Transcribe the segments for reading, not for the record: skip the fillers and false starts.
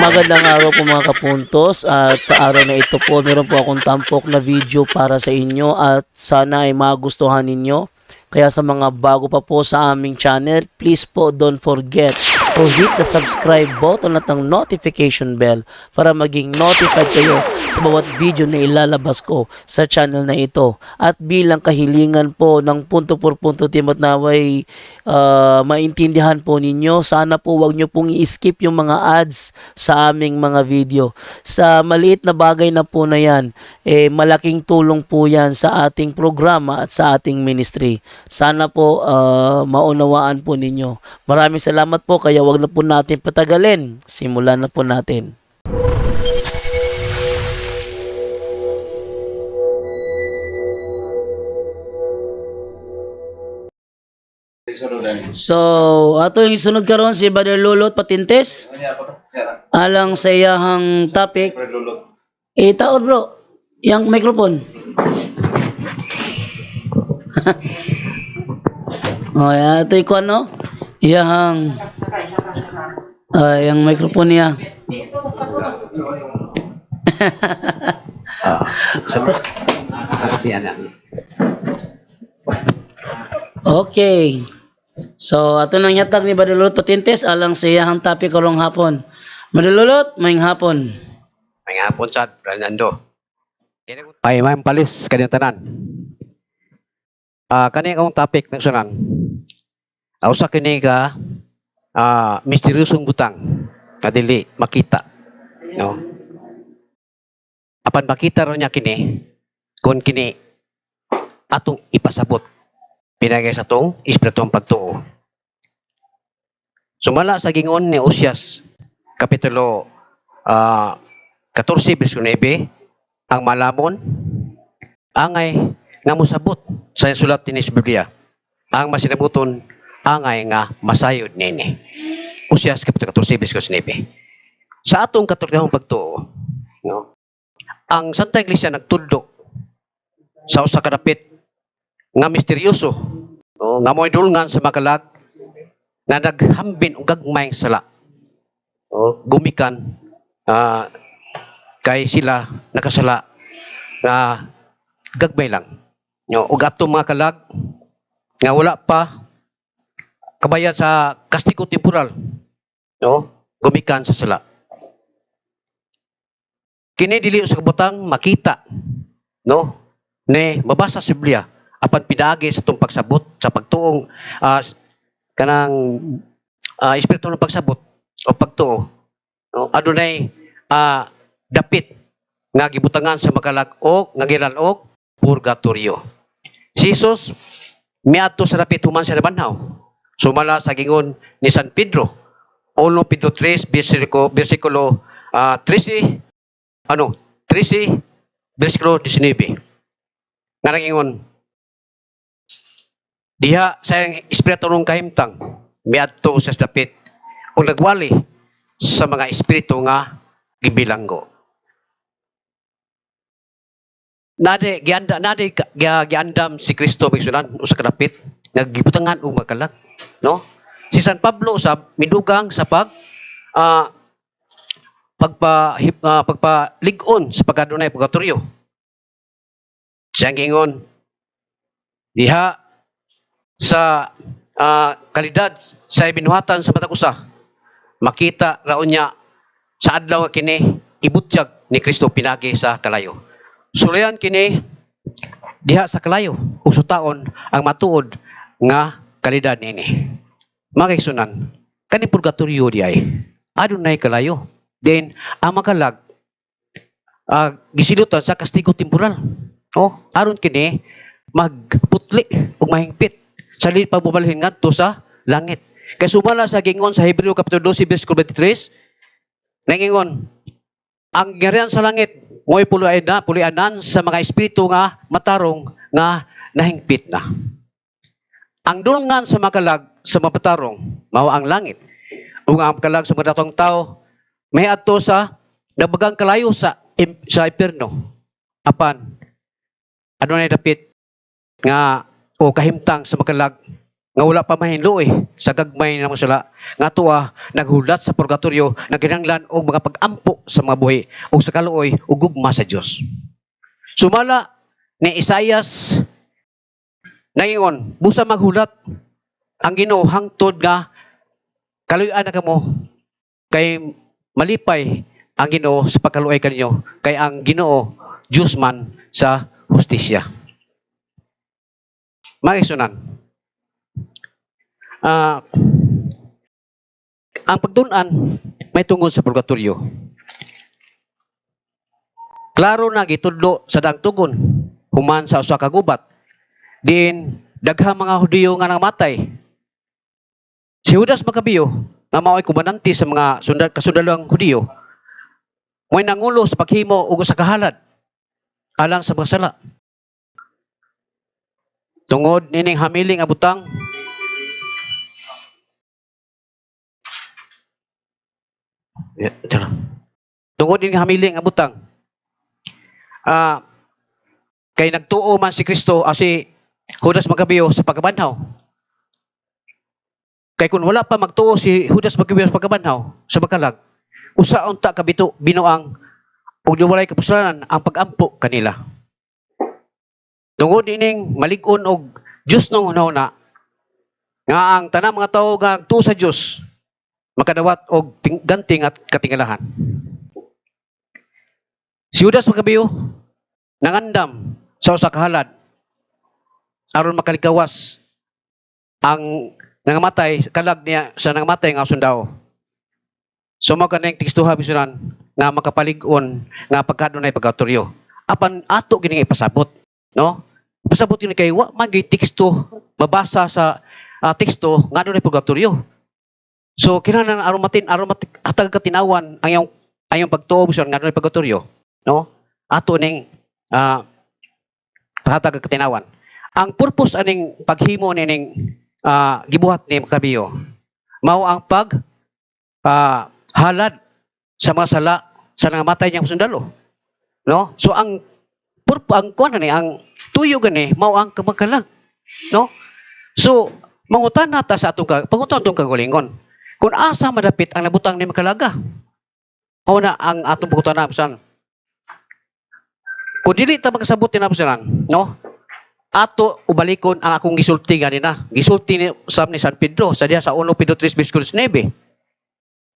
Magandang araw po mga kapuntos, at sa araw na ito po meron po akong tampok na video para sa inyo at sana ay magustuhan ninyo. Kaya sa mga bago pa po sa aming channel, please po don't forget to hit the subscribe button at ang notification bell para maging notified kayo sa bawat video na ilalabas ko sa channel na ito. At bilang kahilingan po ng punto por punto team at naway maintindihan po ninyo, sana po wag nyo pong i-skip yung mga ads sa aming mga video. Sa maliit na bagay na po na yan, malaking tulong po yan sa ating programa at sa ating ministry. Sana po maunawaan po ninyo. Maraming salamat po, kaya wag na po natin patagalin. Simulan na po natin. So, ato yung isunod karon si Brother Lulot Patintes. Alang sa iyahang topic. Taod bro, yang microphone. Ito yung ano? Iyahang yung microphone niya. Okay. So, ato nang yatag ni Brother Lulot Patintes alang sa iyahang topic karong hapon. Brother Lulot, maayong hapon. May hapon sa Fernando. Ay, may palis kanyang tanan. Kani akong topic ng sunan. Usa kini ka misteryosong butang kadili makita. No? Apan makita ro niya kini kung kini atong ipasabot pinagay sa tong espirituang pagtuo. Sumala sa gingon ni Osias kapitulo 14 verso 9, ang malamon angay nga mosabot sa sulat ni sa Biblia. Ang masinabuton angay nga masayod nini. Osias kapitulo 14 verso 9. Sa atong katolikahong pagtuo, no? Ang Santa Iglesia nagtudlo sa usa ka dapit nga misteryoso, no? Nga mo'y dulngan sa makalag nga naghambin og gagmayng sala. No? Gumikan kay sila nakasala nga gagmay lang. No? Ug atong mga kalag nga wala pa kabayad sa kastigo temporal, no? Gumikan sa sala. Kini dili sa kabutang makita, no? Ni mabasa sa Biblia apan pinaagi sa itong pagsabot sa pagtuong kanang espiritu ng pagsabot o pagtuo, no? Adunay dapit nga gibutangan sa makalag o nga gilanog purgatorio. Si Jesus miadto sa dapit human sa nabanhaw. Sumala sa gingon ni San Pedro 1 Pedro 3 versikulo 13 versikulo 19. Nga nagingon, diha sa espiritu ng kahimtang miadto sa dapit o nagwali sa mga espiritu nga gibilanggo. Nade giandam si Kristo migsunan usa ka dapit naggibutangan og makalag, no? Si San Pablo usab midugang sa pagpalig-on sa pagkadunay purgatorio. Siyang gingon diha sa kalidad sa binuhatan sa matag usa makita raon niya sa adlaw nga kini ibutyag ni Kristo pinagi sa kalayo. Sulayan kini diha sa kalayo usutaon ang matuod nga kalidad nini. Mga kaigsunan, kani purgatorio di ay adunay kalayo. Then ang makalag gisilutan sa kastigo temporal. Oh, aron kini magputli ug mahingpit sa liit pagbubalhin ngadto sa langit. Kay sumala sa gingon sa Hebreo kapitulo 12 verse 23, nangingon ang garian sa langit mo'y pulianan sa mga espiritu nga matarong nga nahingpit na. Ang dulngan sa makalag sa mapatarong mao ang langit. Ug ang makalag sa mga datong tao may adto sa nabagang kalayo sa impierno. Apan adunay dapit nga o kahimtang sa makalag nga wala pa mahinlo sa gagmay na mga sala nga tuwa naghulat sa purgatorio nagkinahanglan og mga pag-ampo sa mga buhi ug sa kaluoy ug gugma sa Dios. Sumala ni Isaias nangingon busa maghulat ang Ginoo hangtod nga kaluy-an na kamo kay malipay ang Ginoo sa pagkaluoy kaninyo kay ang Ginoo Diyos man sa hustisya. Maisunan. Ang pagtun-an may tungod sa purgatorio. Klaro na gitudlo sa daang tugon human sa usa ka gubat. Diin daghang mga Hudiyo nga namatay. Si Judas Macabeo nga mao'y komandante sa mga kasundalong Hudiyo mo'y nangulo sa paghimo og usa ka halad alang sa mga sala. Tungod nining hamiling abutang tungod nining hamiling abutang kay nagtuo man si Kristo si Judas Macabeo sa pagkabanhaw. Kay kung wala pa magtuo si Judas Macabeo sa pagkabanhaw sa bakalag, usa unta ka binuang ug walay kapuslanan ang pag-ampo kanila. Tungod ining malig-on og Dios nung una nga ang tanang mga tawo nga tuo sa Dios makadawat og ganting at katingalahan. Si Judas Macabeo nangandam sa usa ka halad aron makalikawas ang nangamatay kalag niya sa nangamatay nga sundao. So mao kaning tekstuha bisunan nga makapalig-on nga pagkadunay purgatorio. Apan ato kining ipasabot, no? Pasabot yun kay wa magay teksto mabasa sa teksto nga dunay purgatorio. So kinahanglan aron hatag katinawan ang ayong pagtuo bisunan nga dunay purgatorio, no? Ato ning hatag katinawan. Ang purpose aning paghimo nining gibuhat ni Macabeo mao ang halad sa mga sala sa nangamatay niyang sundalo, no? So ang kuan ni ang tuyo gani mao ang kamakalag, no? So mangutan nata sa atong pangutan kagalingon kung asa madapit ang nabutang ni makalaga. Mao na ang atong pangutan na bisan kung dili ta makasabot na bisan, no? Ato ubalikon ang akong gisulti ganina. Gisulti ni San Pedro sa diha sa 1 Pedro 3 bersikulo 9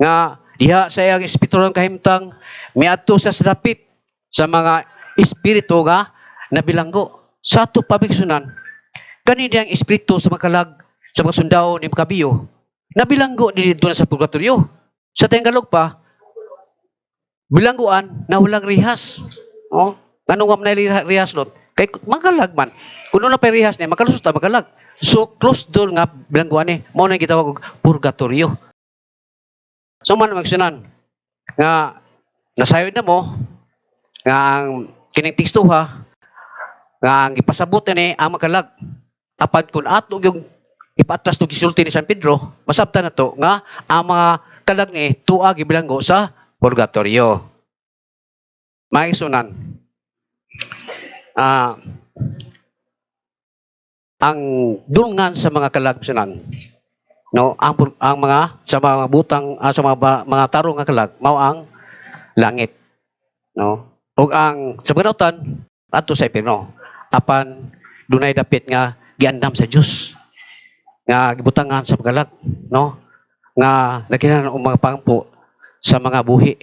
nga diha sa iyang espiritu ng kahimtang miadto sa dapit sa mga espiritu nga nabilanggo. Sa ato pabigsunan kani diyang espiritu sa makalag sa mga sundao ni Macabeo nabilanggo dito na sa purgatorio. Sa tenggalog pa bilangguan na walang rihas. Oh, kanong na rihas lot kay makalag man. Kuno na pa rihas ni makalusot ta makalag. So closed door nga bilangguan ni mao na gitawag og purgatorio. So man magsunan nga nasayod na mo nga ang kining tekstuha nga ang ipasabot ni ang makalag apan kun ato yung ipatras to gisulti ni San Pedro masabtan na to nga ang mga kalag ni tuwa gibilanggo sa purgatorio. Maisunan ang dulngan sa mga kalag sunan, no, ang mga sa mga butang sa mga tarong nga kalag mao ang langit, no, ug ang sa panautan adto sa impierno apan dunay dapit nga giandam sa Dios nga gibutangan sa kalag, no, nga nagkinahanglan og mga pangpo sa mga buhi.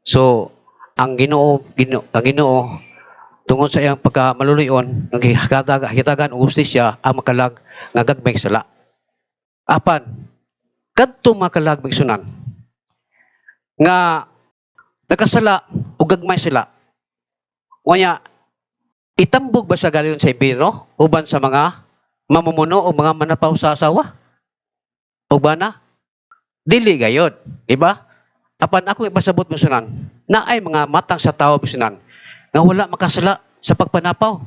So ang Ginoo tungod sa iyang pagkamaluluyon naghitagan og hustisya ang makalag nga gagmay sala. Apan kadto makalag bigsunan nga nakasala o gagmay sila. Unya itambog ba siya galing sa impierno uban sa mga mamumuno o mga manapaw sa asawa? O ba na? Dili gayod, di ba? Apan ako ipasabot bigsunan na ay mga matang sa tao bigsunan nga wala makasala sa pagpanapaw.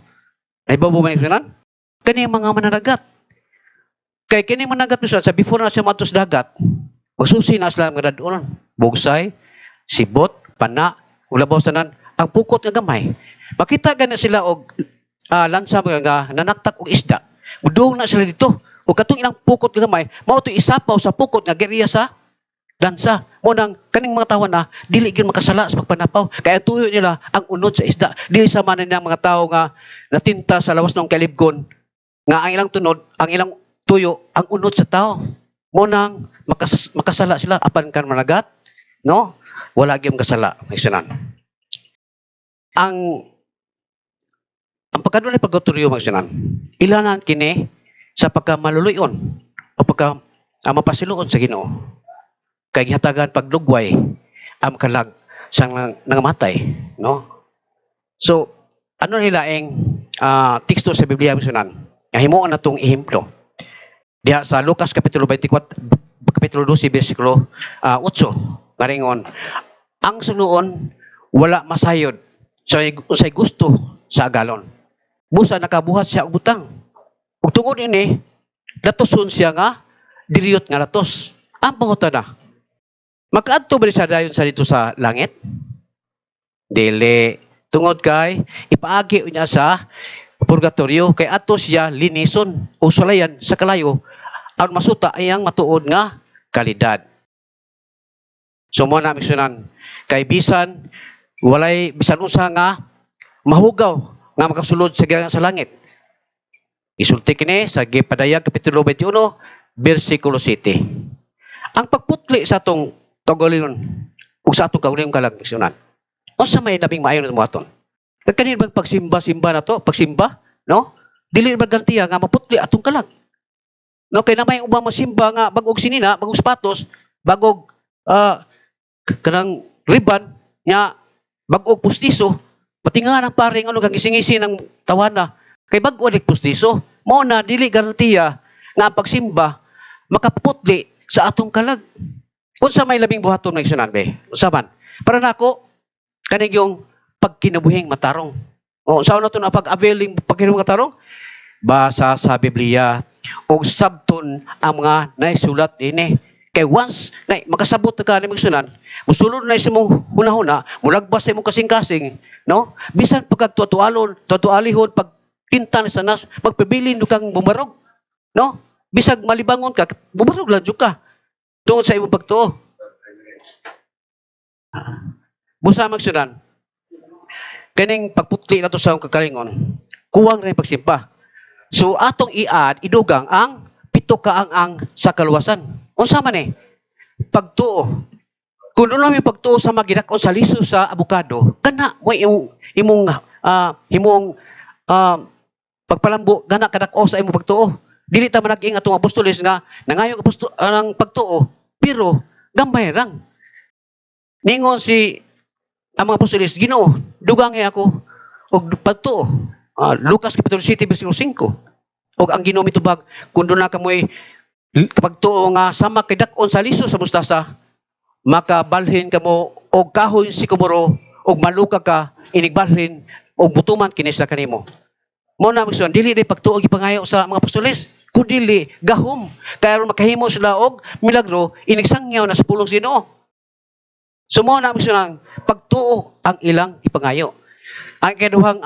Naibabaw man bigsunan? Kani mga mananagat. Kay kini managat bigsunan sa before na siya matos dagat, magsusi na sila mga dadonon. Bugsay, sibot, pana, ulabaw sanan ang pukot nga gamay. Makita gana sila og lansa nga nanaktak og isda. Mudong na sila dito. O katong ilang pukot nga gamay, mao to isapaw sa pukot nga geriya sa lansa. Mo nang kaning mga tawo na dili gyud makasala sa pagpanapaw. Kaya tuyo nila ang unod sa isda. Dili sa man ng mga tawo nga natinta sa lawas ng kalibgon nga ang ilang tunod, ang ilang tuyo ang unod sa tao. Mo nang makasala sila apan kan managat, no? Wala gyud kasala, maisanan. Ang pagkadulay pagtuturyo maisanan. Ilanan kini sa pagkamaluluyon o pagka mapasiluon sa Ginoo. Kay gihatagan paglugway am kalag sang nangamatay, no? So, ano nila ang teksto sa Biblia misunan? Nga himuon natong ehemplo. Diha sa Lucas kapitulo 24 kapitulo 12 bersikulo 8 ngaringon, ang suluon wala masayod sa unsay gusto sa agalon. Busa nakabuhat siya og butang. Ug tungod ini, latoson siya nga diriyot nga latos. Ang pangutana, makaadto ba siya dayon sa dito sa langit? Dili. Tungod kay ipaagi niya sa purgatorio kay ato siya linison o sulayan sa kalayo aron masuta iyang matuod nga kalidad. So mo na misunan kay bisan walay bisan unsa nga mahugaw nga makasulod sa girangan sa langit. Isulti kini sa Gipadayag kapitulo 21 bersikulo 7. Ang pagputli sa atong kaugalingon ug sa atong kaugalingong kalag misunan. Unsa may labing maayo nimo aton? Kanin bang pagsimba-simba na to, pagsimba, no? Dili ba garantiya nga maputli atong kalag. No, kay namay ubang masimba nga bagog sinina, bagog sapatos, bagog kanang ribbon nya bagog pustiso, pati nga ng paring ano kang gisingisi ng tawana kay bag-o ulit pustiso. Mao na dili garantiya nga ang pagsimba makaputli sa atong kalag. Unsa may labing buhaton na isunan be? Unsa man? Para nako kaning yung pagkinabuhing matarong. O sa una to na pag-availing pagkinabuhing matarong? Basa sa Biblia og sabton ang mga naisulat ini. Kay once na makasabot na ka ni magsunan, musulod na sa mong hunahuna, mulagbas sa imong kasing-kasing, no? Bisan pagkatuatualon, tuatualihon, pagtinta na sa nas, magpabilin kang bumarog, no? Bisag malibangon ka, bumarog lang ka. Tungod sa imong pagtuo. Busa magsunan, kaning pagputli na to sa kakalingon, kuwang rin pagsimpa. So atong idugang ang pito kaang sa kaluwasan. Unsa man pagtuo. Kung ano may pagtuo sa magidak-on sa liso sa abukado, kana mo imong pagpalambo gana kadak-o sa imong pagtuo. Dili ta manag-ing atong apostoles nga nangayo ang pagtuo, pero gamay rang. Ningon si ang mga apostoles, Ginoo, dugangi ako og pagtuo. Lucas kapitulo 7 bersikulo 5. Og ang Ginoo mitubag kun do na kamoy kapag tuo nga sama kay dak-on sa liso sa mustasa, makabalhin kamo og kahoy sikomoro og maluka ka inigbalhin og butuman kini sa kanimo. Mo na magsuon dili day pagtuo gipangayo sa mga apostoles, kun dili gahom kay aron makahimo sila og milagro inigsangyaw na sa pulong Ginoo. So mo na magsuon pagtuo ang ilang gipangayo. Ang ikaduhang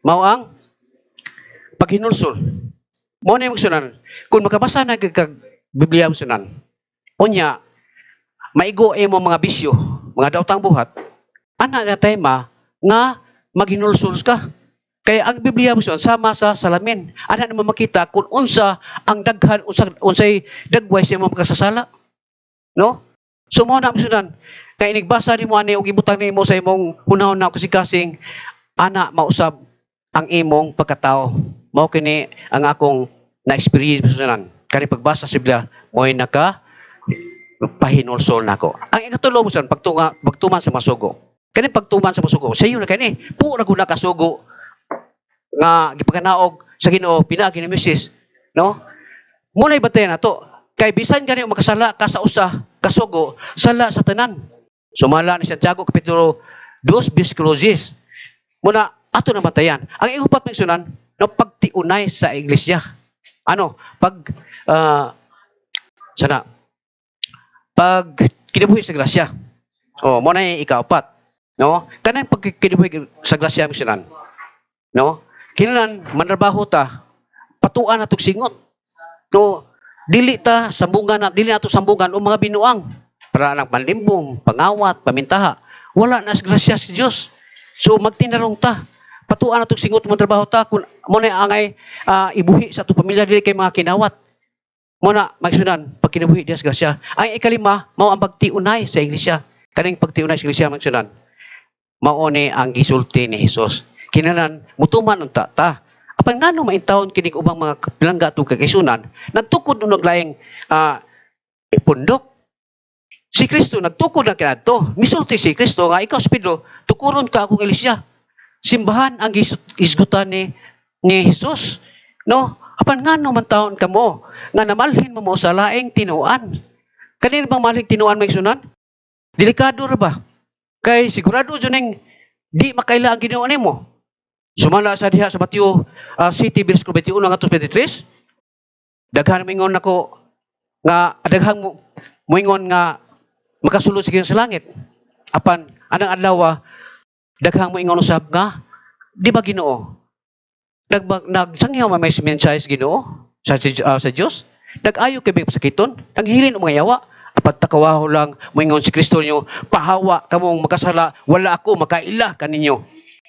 mao ang paghinulsol. Mo na magsunan, kung makabasa na kag Biblia magsunan, unya, maigo mo mga bisyo, mga daotang buhat, ana nga tema nga maghinulsol ka. Kaya ang Biblia magsunan, sama sa salamin. Ana naman makita kung unsa ang daghan, unsay dagway sa mga magkasasala. No? So mo na magsunan, kaya inigbasa ni mo ani og ibutang nimo sa imong hunahon na kasing-kasing, ana mausab ang imong pagkatao. Mao kini ang akong na-experience sunan. Kani pagbasa sa Biblia, mo'y pahinulsol nako. Ang ikatulo mo san pagtuman sa masugo. Kani pagtuman sa masugo, sayo na kani, pura gud na kasugo nga gipaganaog sa Ginoo pinaagi ni Moses, no? Muna ibatayan nato. Kay bisan gani makasala ka sa usa kasugo, sala sa tanan. Sumala ni Santiago kapitulo 2 bersikulo 10. Muna ato na batayan. Ang igupat ng sunan, no, pagtiunay sa iglesia. Ano? Pag kinabuhi sa grasya. Oh, mo na ikaapat. No? Kanang pagkinabuhi sa grasya misunan. No? Kinahanglan manrabaho ta, patuan na singot. No, dili ta sambungan na dili nato sambungan o mga binuang para nang panlimbong, pangawat, pamintaha. Wala na sa grasya si Dios. So magtinarong ta. Patuan natong singot mo trabaho ta kun mo na angay ibuhi sa ato pamilya dili kay mga kinawat. Mo na magsunan pag kinabuhi diya sa grasya. Ang ikalima mao ang pagtiunay sa iglesia. Kaning pagtiunay sa iglesia magsunan. Mao ni ang gisulti ni Hesus. Kinahanglan mutuman unta ta. Apan ngano maintawon kini ubang mga pilangga atong kagaisunan nagtukod og laing pundok. Si Kristo nagtukod na kanato. Misulti si Kristo nga ikaw si Pedro, tukuron ka akong iglesia. Simbahan ang isgutan ni Jesus. No? Apan ngano man taon kamo nga namalhin mo sa laing tinuan. Kanino bang malhin tinuan may sunan? Delikado ra ba? Kay sigurado jud ning di makaila ang Ginoo nimo. Sumala sa diha sa Mateo City verse 21 ngadto 23. Daghan mingon nako nga daghang moingon nga makasulod sa sa langit. Apan anang adlaw daghang moingon usab nga di ba Ginoo? Nagsangyaw may mensahe sa Ginoo sa Dios. Nag-ayo kay sakiton, naghilin og mga yawa. Apat takawaho lang moingon si Kristo niyo, pahawa kamong makasala, wala ako makaila kaninyo.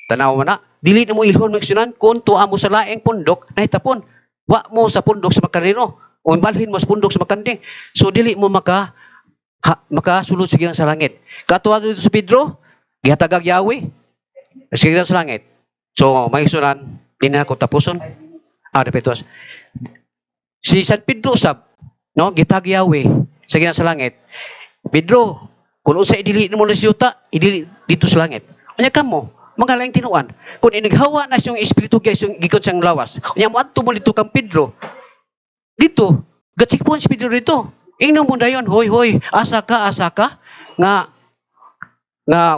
Tanaw man na, dili na mo ilhon magsunan kun tuwa mo sa laing pundok nahitapon. Wa mo sa pundok sa makanino o imbalhin mo sa pundok sa makanding. So dili mo makasulod sige sa langit. Katuwa dito sa Pedro, gihatag Yahweh sige sa langit. So magsunan din na ko tapuson. Repetos. Si San Pedro sab no gitag Yahweh sige sa langit. Pedro, kung unsa idili mo na siyuta, idili dito sa langit. Unya kamo, mga laing tinuan. Kung inighawa na siyang espiritu guys, yung gikot siyang lawas. Unya mo adto mo dito kang Pedro. Dito, gatsikpon si Pedro dito. Ingnon mo dayon, hoy, asa ka nga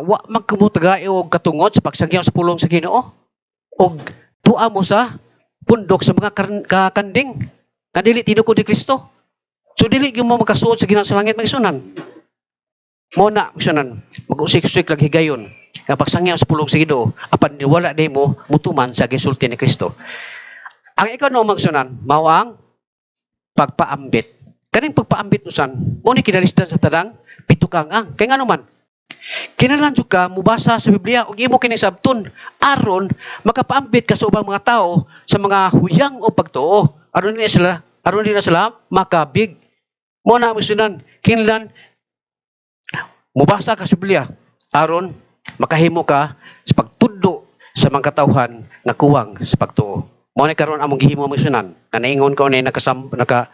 wa magkamutaga og katungot sa pagsagyaw sa pulong sa Ginoo. Og tuwa mo sa pundok sa mga kanding na dili tinukod ni Kristo. So dili gyud mo makasuot sa Ginoo sa langit magsunan. Mo na magsunan, mag-usik-usik lang higayon. Nga pagsangyaw sa pulong sa Ginoo, apan niwala day mo mutuman sa gisulti ni Kristo. Ang ikaw no magsunan, mao ang pagpaambit. Kaning pagpaambit usan, mo ni kinalisdan sa tadang pitukang ang. Kay ngano man, kinahanglan jud ka mubasa sa Biblia ug imo kini sabton aron makapaambit ka sa ubang mga tao sa mga huyang o pagtuo. Aron din na sila makabig. Mo na magsunan, kinahanglan mubasa ka sa Biblia aron makahimo ka sa pagtudlo sa mga katawhan nga kuwang sa pagtuo. Mo ni karon among gihimo magsunan. Naingon ko ni nakasangyaw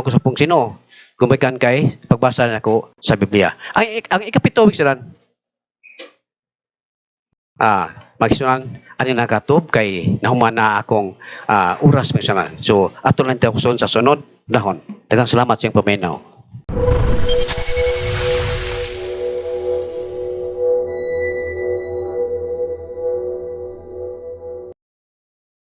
ko sa pung sino. Gumikan kay pagbasa nako sa Biblia. Ang ikapito magsunan. Magsunan ani nakatob kay nahuman na akong oras magsunan. So ato lang tayo sa sunod dahon. Daghang salamat sa iyong paminaw.